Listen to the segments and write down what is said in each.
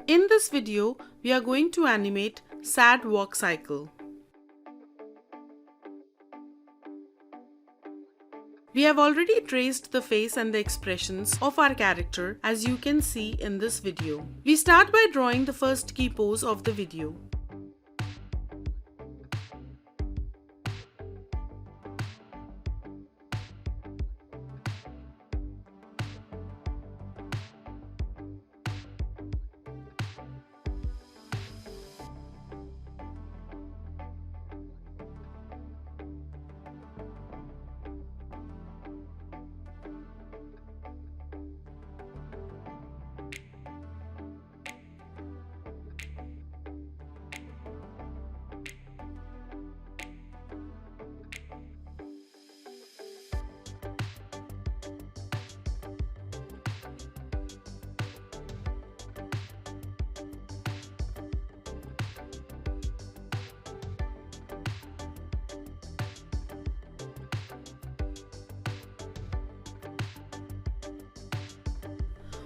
In this video, we are going to animate sad walk cycle. We have already traced the face and the expressions of our character as you can see in this video. We start by drawing the first key pose of the video.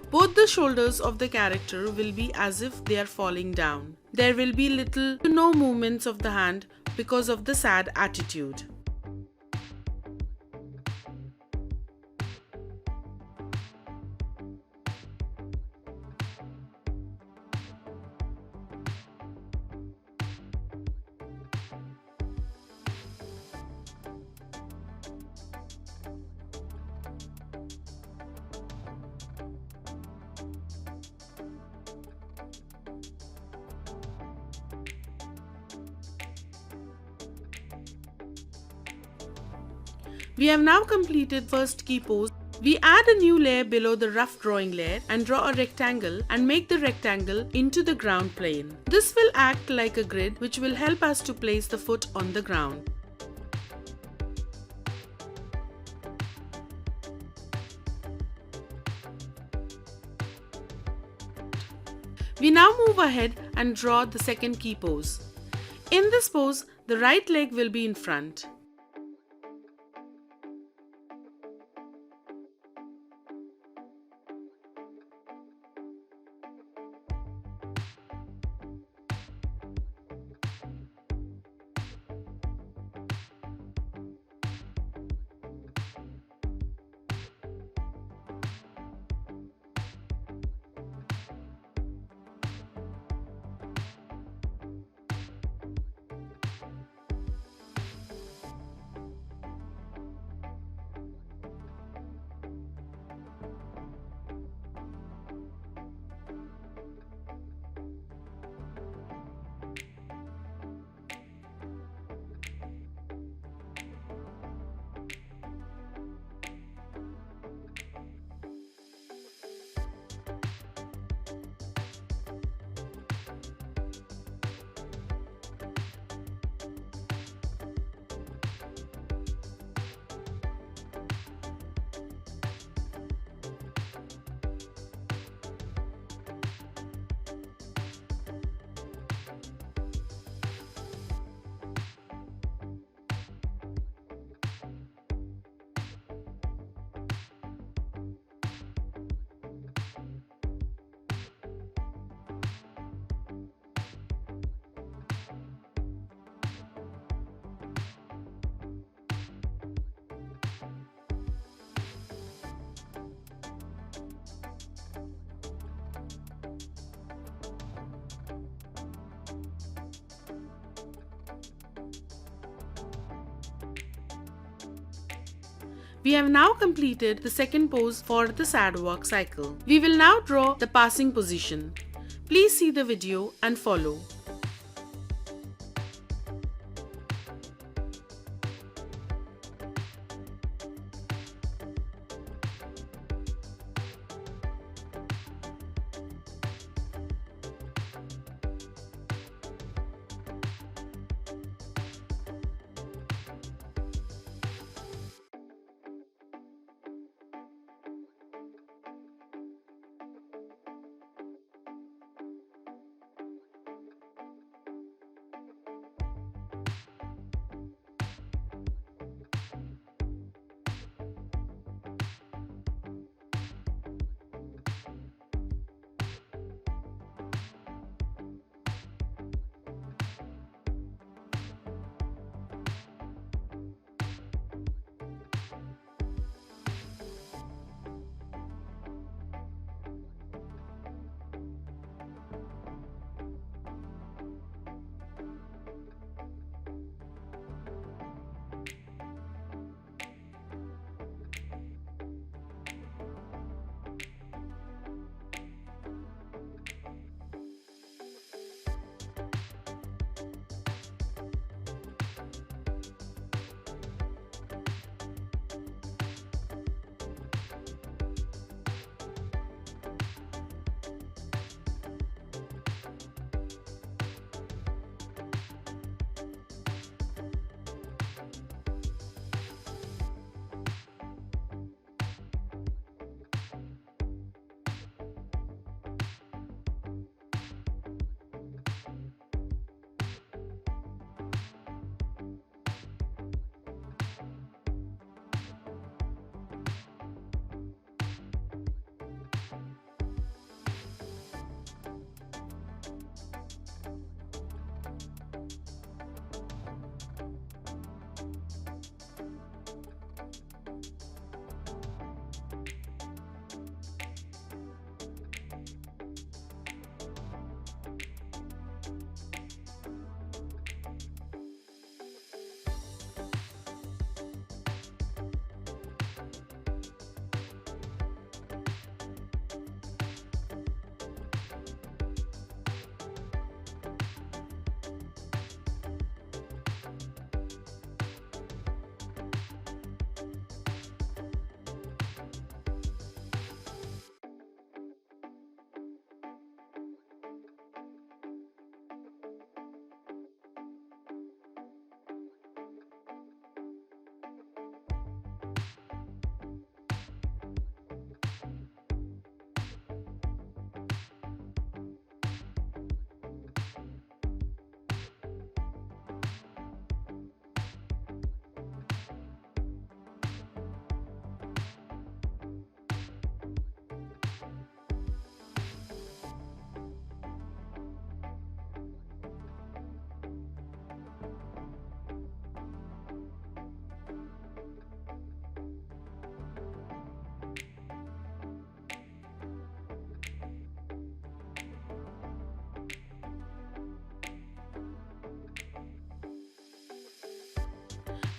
Both the shoulders of the character will be as if they are falling down. There will be little to no movements of the hand because of the sad attitude. We have now completed first key pose. We add a new layer below the rough drawing layer and draw a rectangle and make the rectangle into the ground plane. This will act like a grid which will help us to place the foot on the ground. We now move ahead and draw the second key pose. In this pose, the right leg will be in front. We have now completed the second pose for the sad walk cycle. We will now draw the passing position. Please see the video and follow.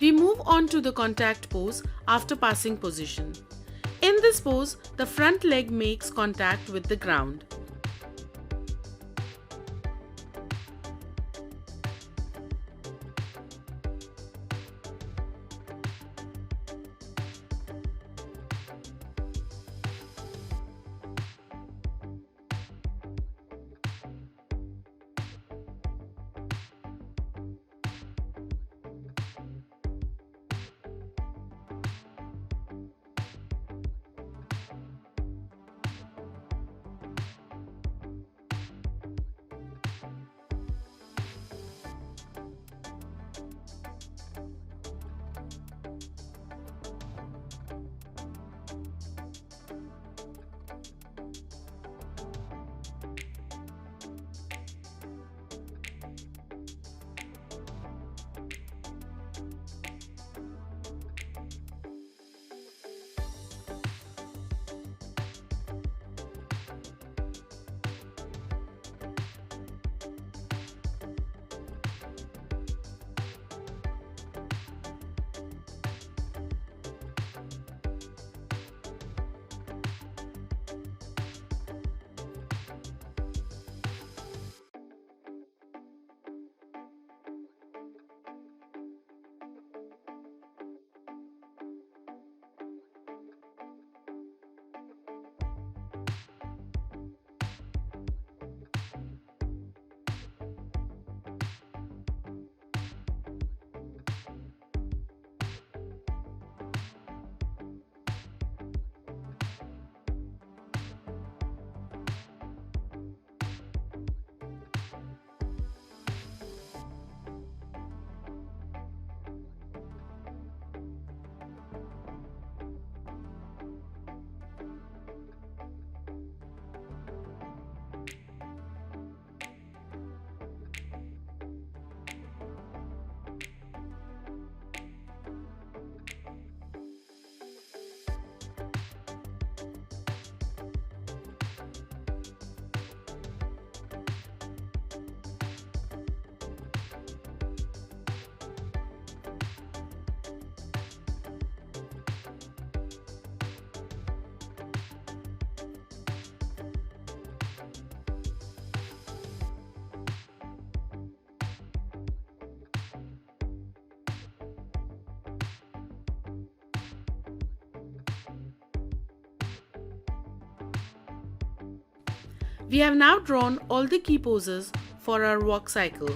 We move on to the contact pose after passing position. In this pose, the front leg makes contact with the ground. We have now drawn all the key poses for our walk cycle.